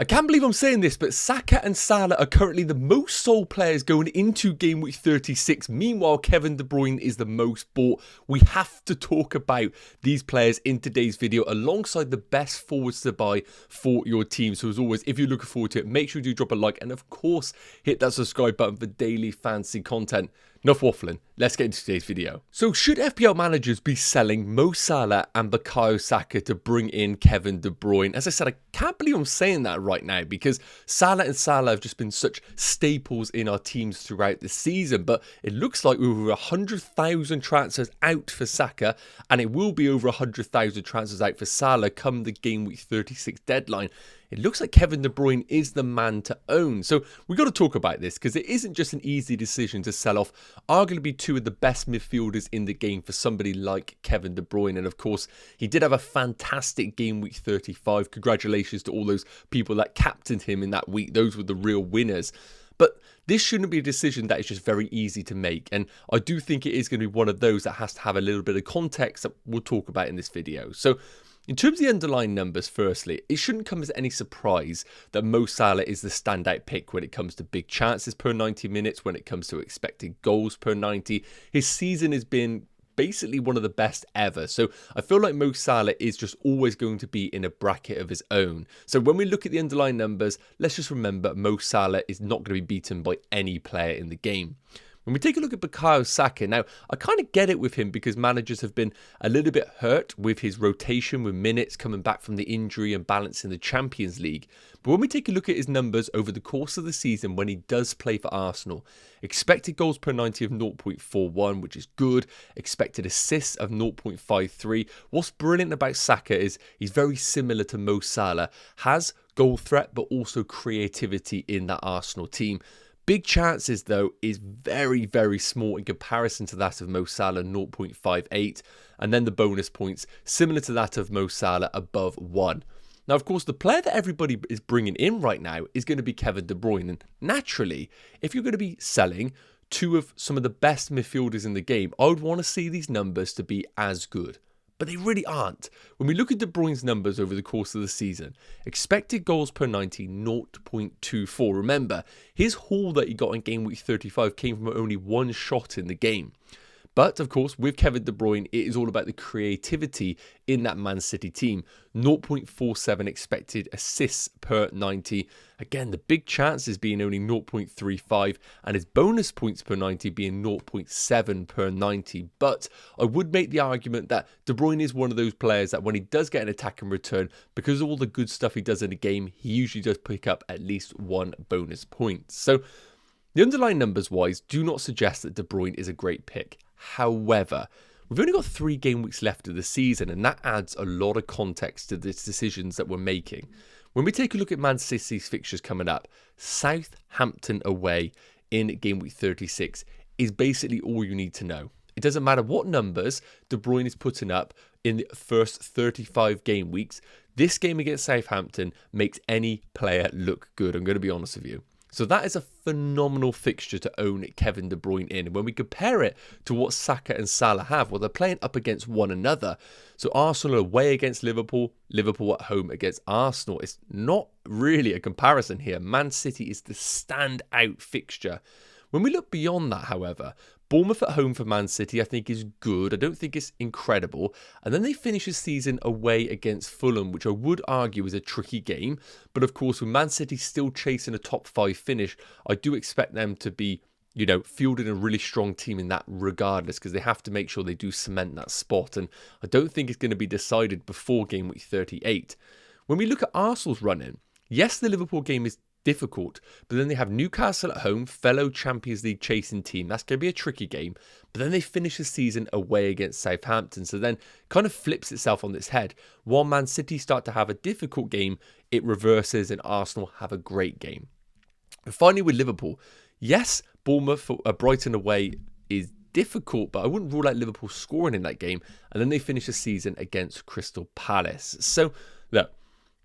I can't believe I'm saying this, but Saka and Salah are currently the most sold players going into Game Week 36. Meanwhile, Kevin De Bruyne is the most bought. We have to talk about these players in today's video alongside the best forwards to buy for your team. So as always, if you're looking forward to it, make sure you do drop a like and of course, hit that subscribe button for daily fantasy content. Enough waffling, let's get into today's video. So should FPL managers be selling Mo Salah and Bukayo Saka to bring in Kevin De Bruyne? As I said, I can't believe I'm saying that right now because Salah and Salah have just been such staples in our teams throughout the season. But it looks like we're over 100,000 transfers out for Saka and it will be over 100,000 transfers out for Salah come the Game Week 36 deadline. It looks like Kevin De Bruyne is the man to own. So we've got to talk about this because it isn't just an easy decision to sell off arguably two of the best midfielders in the game for somebody like Kevin De Bruyne. And of course, he did have a fantastic Game Week 35. Congratulations to all those people that captained him in that week. Those were the real winners. But this shouldn't be a decision that is just very easy to make. And I do think it is going to be one of those that has to have a little bit of context that we'll talk about in this video. So in terms of the underlying numbers, firstly, it shouldn't come as any surprise that Mo Salah is the standout pick when it comes to big chances per 90 minutes, when it comes to expected goals per 90. His season has been basically one of the best ever. So I feel like Mo Salah is just always going to be in a bracket of his own. So when we look at the underlying numbers, let's just remember Mo Salah is not going to be beaten by any player in the game. When we take a look at Bukayo Saka, now I kind of get it with him because managers have been a little bit hurt with his rotation, with minutes coming back from the injury and balancing the Champions League. But when we take a look at his numbers over the course of the season when he does play for Arsenal, expected goals per 90 of 0.41, which is good. Expected assists of 0.53. What's brilliant about Saka is he's very similar to Mo Salah, has goal threat but also creativity in that Arsenal team. Big chances, though, is very, very small in comparison to that of Mo Salah, 0.58. And then the bonus points, similar to that of Mo Salah, above 1. Now, of course, the player that everybody is bringing in right now is going to be Kevin De Bruyne. And naturally, if you're going to be selling two of some of the best midfielders in the game, I would want to see these numbers to be as good. But they really aren't. When we look at De Bruyne's numbers over the course of the season, expected goals per 90, 0.24. Remember, his haul that he got in Game Week 35 came from only one shot in the game. But, of course, with Kevin De Bruyne, it is all about the creativity in that Man City team. 0.47 expected assists per 90. Again, the big chances being only 0.35 and his bonus points per 90 being 0.7 per 90. But I would make the argument that De Bruyne is one of those players that when he does get an attack in return, because of all the good stuff he does in a game, he usually does pick up at least one bonus point. So the underlying numbers wise do not suggest that De Bruyne is a great pick. However, we've only got 3 game weeks left of the season and that adds a lot of context to the decisions that we're making. When we take a look at Man City's fixtures coming up, Southampton away in Game Week 36 is basically all you need to know. It doesn't matter what numbers De Bruyne is putting up in the first 35 game weeks. This game against Southampton makes any player look good, I'm going to be honest with you. So that is a phenomenal fixture to own Kevin De Bruyne in. And when we compare it to what Saka and Salah have, well, they're playing up against one another. So Arsenal away against Liverpool, Liverpool at home against Arsenal. It's not really a comparison here. Man City is the standout fixture. When we look beyond that, however, Bournemouth at home for Man City I think is good. I don't think it's incredible. And then they finish the season away against Fulham, which I would argue is a tricky game. But of course, with Man City still chasing a top 5 finish, I do expect them to be, fielding a really strong team in that regardless, because they have to make sure they do cement that spot. And I don't think it's going to be decided before Game Week 38. When we look at Arsenal's run-in, yes, the Liverpool game is difficult, but then they have Newcastle at home, fellow Champions League chasing team. That's going to be a tricky game, but then they finish the season away against Southampton, so then kind of flips itself on its head. While Man City start to have a difficult game, it reverses and Arsenal have a great game. And finally with Liverpool, yes, Bournemouth, Brighton away is difficult, but I wouldn't rule out Liverpool scoring in that game, and then they finish the season against Crystal Palace. So look,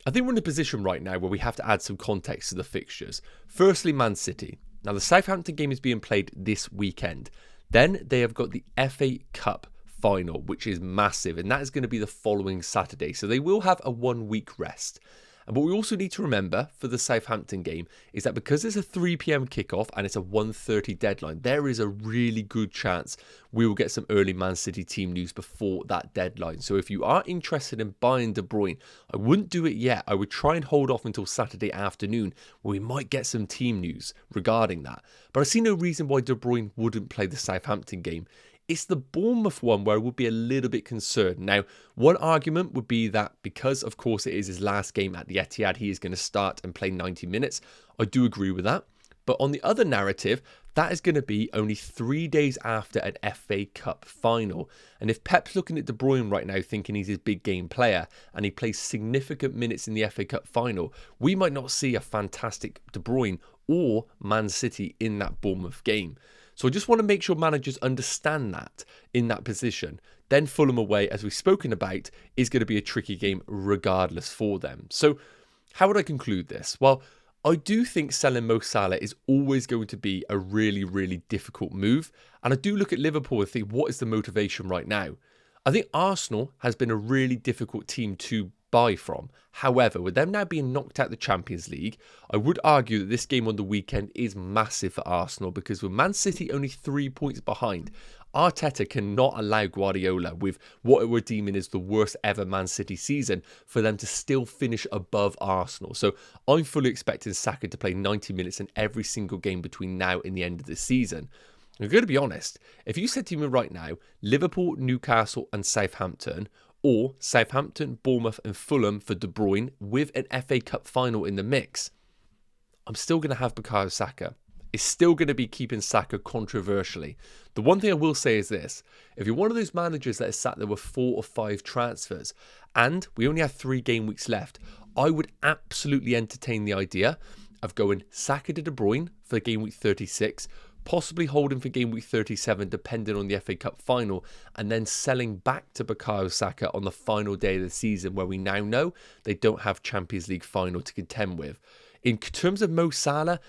I think we're in a position right now where we have to add some context to the fixtures. Firstly, Man City. Now, the Southampton game is being played this weekend. Then they have got the FA Cup final, which is massive, and that is going to be the following Saturday. So they will have a 1 week rest. And what we also need to remember for the Southampton game is that because it's a 3 p.m. kickoff and it's a 1:30 deadline, there is a really good chance we will get some early Man City team news before that deadline. So if you are interested in buying De Bruyne, I wouldn't do it yet. I would try and hold off until Saturday afternoon, where we might get some team news regarding that. But I see no reason why De Bruyne wouldn't play the Southampton game. It's the Bournemouth one where I would be a little bit concerned. Now, one argument would be that because, of course, it is his last game at the Etihad, he is going to start and play 90 minutes. I do agree with that. But on the other narrative, that is going to be only 3 days after an FA Cup final. And if Pep's looking at De Bruyne right now thinking he's his big game player and he plays significant minutes in the FA Cup final, we might not see a fantastic De Bruyne or Man City in that Bournemouth game. So I just want to make sure managers understand that in that position. Then Fulham away, as we've spoken about, is going to be a tricky game regardless for them. So how would I conclude this? Well, I do think selling Mo Salah is always going to be a really, really difficult move. And I do look at Liverpool and think, what is the motivation right now? I think Arsenal has been a really difficult team to buy from. However, with them now being knocked out the Champions League, I would argue that this game on the weekend is massive for Arsenal because with Man City only 3 points behind, Arteta cannot allow Guardiola, with what we're deeming as the worst ever Man City season, for them to still finish above Arsenal. So I'm fully expecting Saka to play 90 minutes in every single game between now and the end of the season. I'm going to be honest, if you said to me right now, Liverpool, Newcastle and Southampton, or Southampton, Bournemouth and Fulham for De Bruyne with an FA Cup final in the mix, I'm still going to have Bukayo Saka. It's still going to be keeping Saka controversially. The one thing I will say is this: if you're one of those managers that is sat there with 4 or 5 transfers and we only have 3 game weeks left, I would absolutely entertain the idea of going Saka to De Bruyne for game week 36, possibly holding for game week 37 depending on the FA Cup final, and then selling back to Bukayo Saka on the final day of the season where we now know they don't have Champions League final to contend with. In terms of Mo Salah,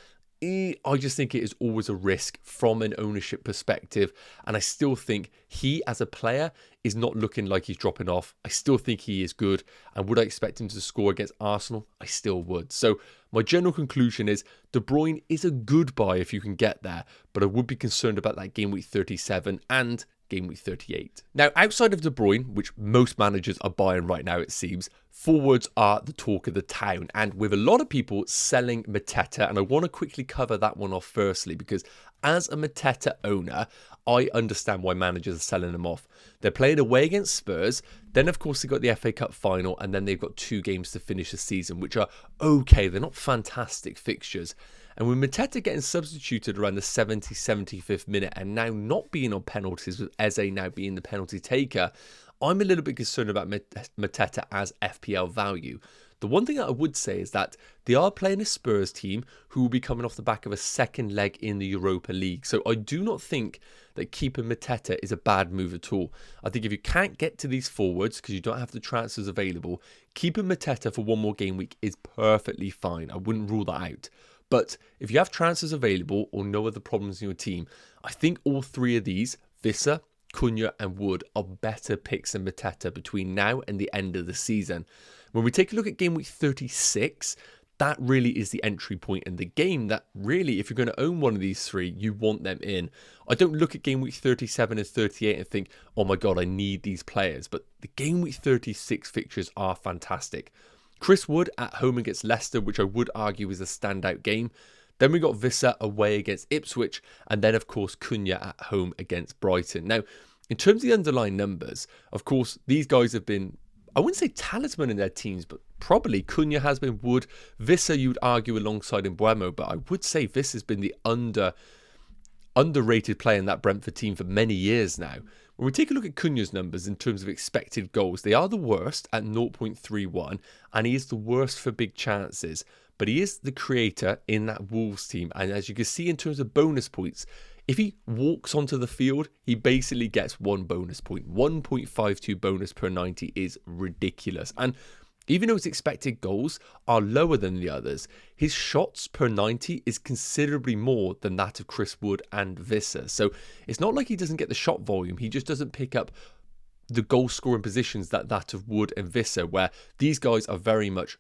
I just think it is always a risk from an ownership perspective, and I still think he as a player is not looking like he's dropping off. I still think he is good, and would I expect him to score against Arsenal? I still would. So my general conclusion is De Bruyne is a good buy if you can get there, but I would be concerned about that game week 37 and game week 38. Now, outside of De Bruyne, which most managers are buying right now, it seems, forwards are the talk of the town, and with a lot of people selling Mateta, and I want to quickly cover that one off firstly, because as a Mateta owner, I understand why managers are selling them off. They're playing away against Spurs, then of course they've got the FA Cup final, and then they've got 2 games to finish the season, which are okay, they're not fantastic fixtures. And with Mateta getting substituted around the 75th minute and now not being on penalties, with Eze now being the penalty taker, I'm a little bit concerned about Mateta as FPL value. The one thing that I would say is that they are playing a Spurs team who will be coming off the back of a second leg in the Europa League. So I do not think that keeping Mateta is a bad move at all. I think if you can't get to these forwards because you don't have the transfers available, keeping Mateta for one more game week is perfectly fine. I wouldn't rule that out. But if you have transfers available or no other problems in your team, I think all 3 of these, Wissa, Cunha and Wood, are better picks than Mateta between now and the end of the season. When we take a look at game week 36, that really is the entry point in the game that really, if you're going to own one of these 3, you want them in. I don't look at game week 37 and 38 and think, oh my God, I need these players. But the game week 36 fixtures are fantastic. Chris Wood at home against Leicester, which I would argue is a standout game. Then we got Wissa away against Ipswich, and then of course Cunha at home against Brighton. Now, in terms of the underlying numbers, of course, these guys have been, I wouldn't say talisman in their teams, but probably Cunha has been. Wood, Wissa you'd argue alongside Mbuemo, but I would say Vissa's been the underrated player in that Brentford team for many years now. When we take a look at Cunha's numbers in terms of expected goals, they are the worst at 0.31, and he is the worst for big chances. But he is the creator in that Wolves team, and as you can see in terms of bonus points, if he walks onto the field, he basically gets 1 bonus point. 1.52 bonus per 90 is ridiculous. And even though his expected goals are lower than the others, his shots per 90 is considerably more than that of Chris Wood and Wissa. So it's not like he doesn't get the shot volume, he just doesn't pick up the goal scoring positions that of Wood and Wissa, where these guys are very much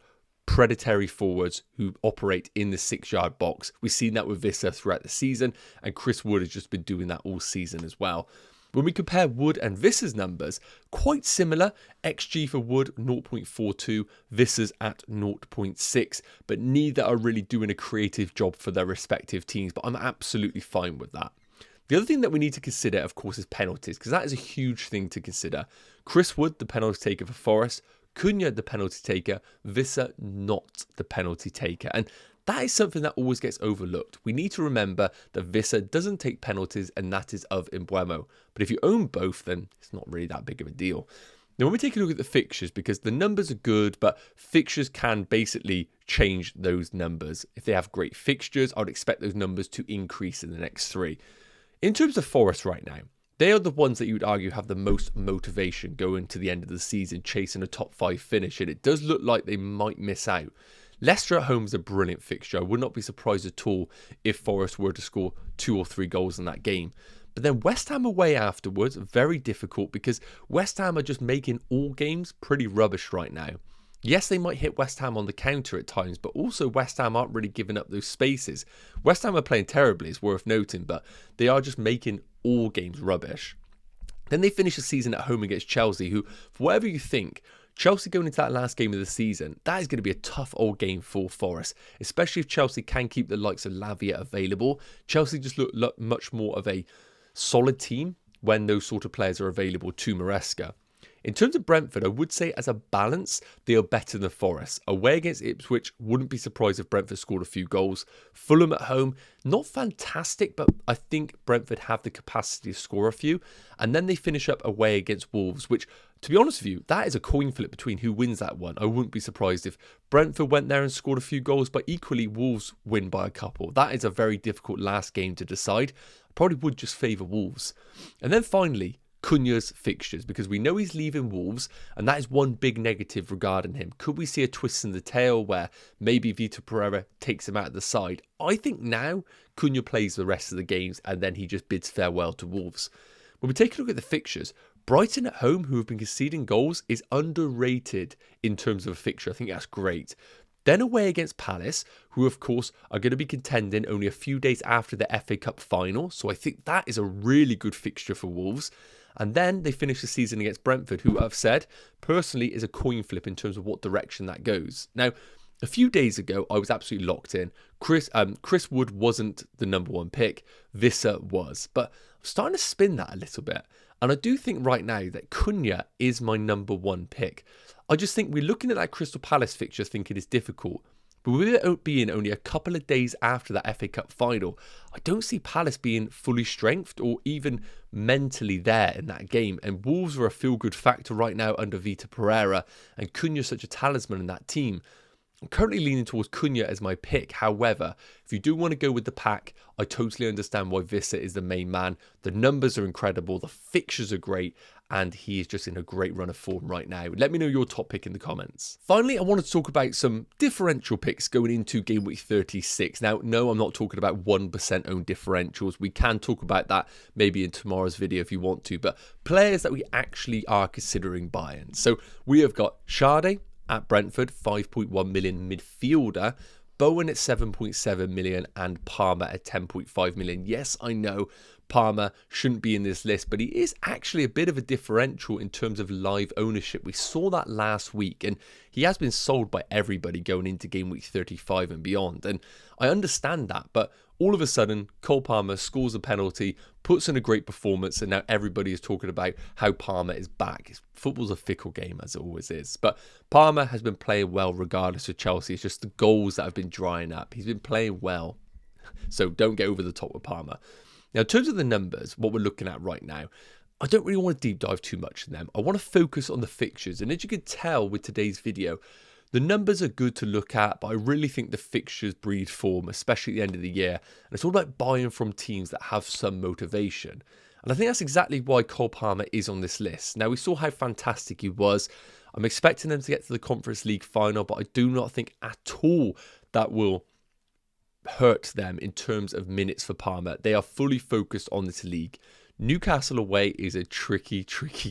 predatory forwards who operate in the 6-yard box. We've seen that with Wissa throughout the season, and Chris Wood has just been doing that all season as well. When we compare Wood and Vissa's numbers, quite similar. XG for Wood 0.42, Vissa's at 0.6, but neither are really doing a creative job for their respective teams, but I'm absolutely fine with that. The other thing that we need to consider, of course, is penalties, because that is a huge thing to consider. Chris Wood, the penalty taker for Forest, Cunha, the penalty taker, Wissa, not the penalty taker. And that is something that always gets overlooked. We need to remember that Wissa doesn't take penalties, and that is of Mbeumo. But if you own both, then it's not really that big of a deal. Now, when we take a look at the fixtures, because the numbers are good, but fixtures can basically change those numbers. If they have great fixtures, I would expect those numbers to increase in the next 3. In terms of Forest right now, they are the ones that you would argue have the most motivation going to the end of the season, chasing a top 5 finish, and it does look like they might miss out. Leicester at home is a brilliant fixture. I would not be surprised at all if Forest were to score 2 or 3 goals in that game. But then West Ham away afterwards, very difficult, because West Ham are just making all games pretty rubbish right now. Yes, they might hit West Ham on the counter at times, but also West Ham aren't really giving up those spaces. West Ham are playing terribly, it's worth noting, but they are just making all games rubbish. Then they finish the season at home against Chelsea, who, for whatever you think, Chelsea going into that last game of the season, that is going to be a tough old game for Forest, especially if Chelsea can keep the likes of Lavia available. Chelsea just look much more of a solid team when those sort of players are available to Maresca. In terms of Brentford, I would say as a balance, they are better than Forest. Away against Ipswich, wouldn't be surprised if Brentford scored a few goals. Fulham at home, not fantastic, but I think Brentford have the capacity to score a few. And then they finish up away against Wolves, which, to be honest with you, that is a coin flip between who wins that one. I wouldn't be surprised if Brentford went there and scored a few goals, but equally Wolves win by a couple. That is a very difficult last game to decide. I probably would just favour Wolves. And then finally, Cunha's fixtures, because we know he's leaving Wolves, and that is one big negative regarding him. Could we see a twist in the tail where maybe Vitor Pereira takes him out of the side? I think now Cunha plays the rest of the games, and then he just bids farewell to Wolves. When we take a look at the fixtures, Brighton at home, who have been conceding goals, is underrated in terms of a fixture. I think that's great. Then away against Palace, who of course are going to be contending only a few days after the FA Cup final. So I think that is a really good fixture for Wolves. And then they finish the season against Brentford, who I've said personally is a coin flip in terms of what direction that goes. Now, a few days ago, I was absolutely locked in. Chris Wood wasn't the number 1 pick. Wissa was. But I'm starting to spin that a little bit. And I do think right now that Cunha is my number 1 pick. I just think we're looking at that Crystal Palace fixture thinking it's difficult. But with it being only a couple of days after that FA Cup final, I don't see Palace being fully strengthened or even mentally there in that game. And Wolves are a feel-good factor right now under Vitor Pereira, and Cunha's such a talisman in that team. I'm currently leaning towards Cunha as my pick. However, if you do want to go with the pack, I totally understand why Wissa is the main man. The numbers are incredible, the fixtures are great, and he is just in a great run of form right now. Let me know your top pick in the comments. Finally, I wanted to talk about some differential picks going into Game Week 36. Now, no, I'm not talking about 1% owned differentials. We can talk about that maybe in tomorrow's video if you want to, but players that we actually are considering buying. So we have got Sade at Brentford, 5.1 million midfielder, Bowen at 7.7 million, and Palmer at 10.5 million. Yes, I know Palmer shouldn't be in this list, but he is actually a bit of a differential in terms of live ownership. We saw that last week, and he has been sold by everybody going into Game Week 35 and beyond. And I understand that, but all of a sudden, Cole Palmer scores a penalty, puts in a great performance, and now everybody is talking about how Palmer is back. Football's a fickle game, as it always is. But Palmer has been playing well regardless of Chelsea. It's just the goals that have been drying up. He's been playing well, so don't get over the top with Palmer. Now, in terms of the numbers, what we're looking at right now, I don't really want to deep dive too much in them. I want to focus on the fixtures. And as you can tell with today's video, the numbers are good to look at, but I really think the fixtures breed form, especially at the end of the year. And it's all about buying from teams that have some motivation. And I think that's exactly why Cole Palmer is on this list. Now, we saw how fantastic he was. I'm expecting them to get to the Conference League final, but I do not think at all that will hurt them in terms of minutes for Palmer. They are fully focused on this league. Newcastle away is a tricky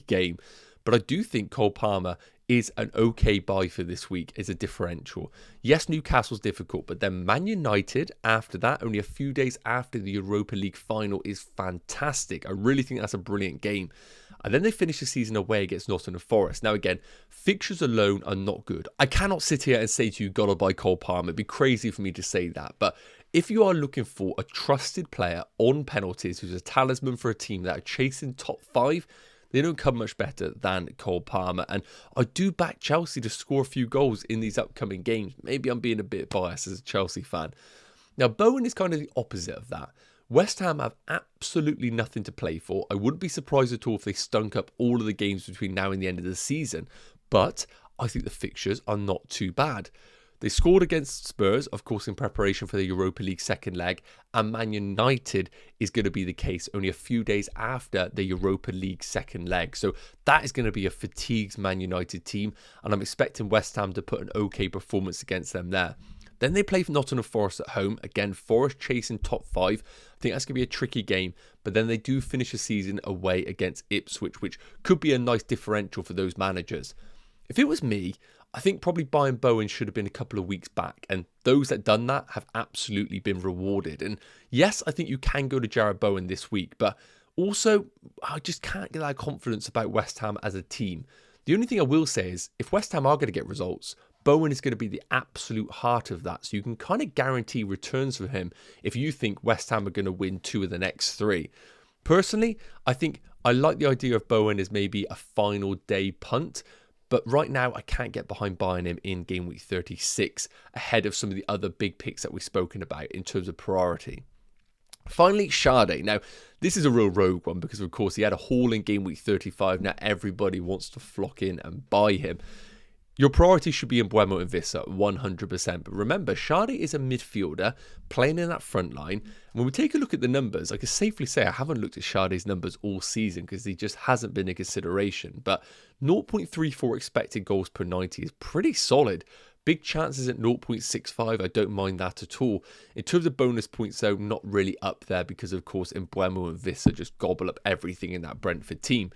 game. But I do think Cole Palmer is an okay buy for this week as a differential. Yes, Newcastle's difficult, but then Man United after that, only a few days after the Europa League final, is fantastic. I really think that's a brilliant game. And then they finish the season away against Nottingham Forest. Now again, fixtures alone are not good. I cannot sit here and say to you, gotta buy Cole Palmer. It'd be crazy for me to say that. But if you are looking for a trusted player on penalties who's a talisman for a team that are chasing top 5, they don't come much better than Cole Palmer. And I do back Chelsea to score a few goals in these upcoming games. Maybe I'm being a bit biased as a Chelsea fan. Now, Bowen is kind of the opposite of that. West Ham have absolutely nothing to play for. I wouldn't be surprised at all if they stunk up all of the games between now and the end of the season. But I think the fixtures are not too bad. They scored against Spurs, of course, in preparation for the Europa League second leg, and Man United is going to be the case only a few days after the Europa League second leg. So that is going to be a fatigued Man United team, and I'm expecting West Ham to put an okay performance against them there. Then they play Nottingham Forest at home. Again, Forest chasing top 5. I think that's going to be a tricky game, but then they do finish the season away against Ipswich, which could be a nice differential for those managers. If it was me, I think probably buying Bowen should have been a couple of weeks back, and those that done that have absolutely been rewarded. And yes, I think you can go to Jarrod Bowen this week, but also I just can't get that confidence about West Ham as a team. The only thing I will say is if West Ham are going to get results, Bowen is going to be the absolute heart of that, so you can kind of guarantee returns for him if you think West Ham are going to win 2 of the next 3. Personally, I think I like the idea of Bowen as maybe a final day punt. But right now, I can't get behind buying him in game week 36 ahead of some of the other big picks that we've spoken about in terms of priority. Finally, Sade. Now, this is a real rogue one because, of course, he had a haul in game week 35. Now, everybody wants to flock in and buy him. Your priority should be in Mbeumo and Wissa, 100%. But remember, Sade is a midfielder playing in that front line. And when we take a look at the numbers, I can safely say I haven't looked at Sade's numbers all season because he just hasn't been a consideration. But 0.34 expected goals per 90 is pretty solid. Big chances at 0.65, I don't mind that at all. In terms of bonus points, though, not really up there because, of course, Mbeumo and Wissa just gobble up everything in that Brentford team.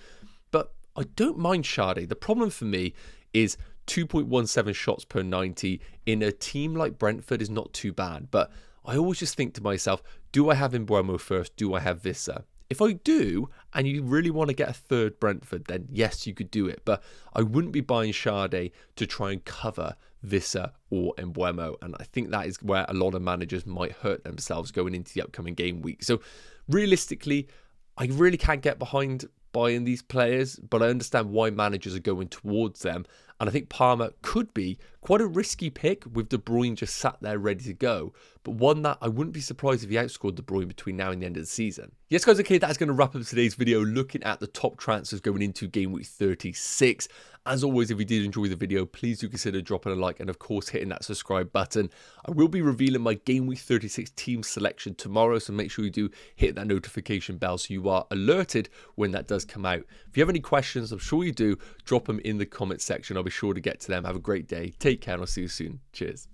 But I don't mind Sade. The problem for me is 2.17 shots per 90 in a team like Brentford is not too bad. But I always just think to myself, do I have Mbeumo first? Do I have Wissa? If I do, and you really want to get a third Brentford, then yes, you could do it. But I wouldn't be buying Sade to try and cover Wissa or Mbeumo. And I think that is where a lot of managers might hurt themselves going into the upcoming game week. So realistically, I really can't get behind buying these players, but I understand why managers are going towards them. And I think Palmer could be quite a risky pick with De Bruyne just sat there ready to go, but one that I wouldn't be surprised if he outscored De Bruyne between now and the end of the season. Yes, guys, okay, that's going to wrap up today's video looking at the top transfers going into game week 36. As always, if you did enjoy the video, please do consider dropping a like and, of course, hitting that subscribe button. I will be revealing my game week 36 team selection tomorrow, so make sure you do hit that notification bell so you are alerted when that does come out. If you have any questions, I'm sure you do, drop them in the comment section. I'll be sure to get to them. Have a great day. Take care, and I'll see you soon. Cheers.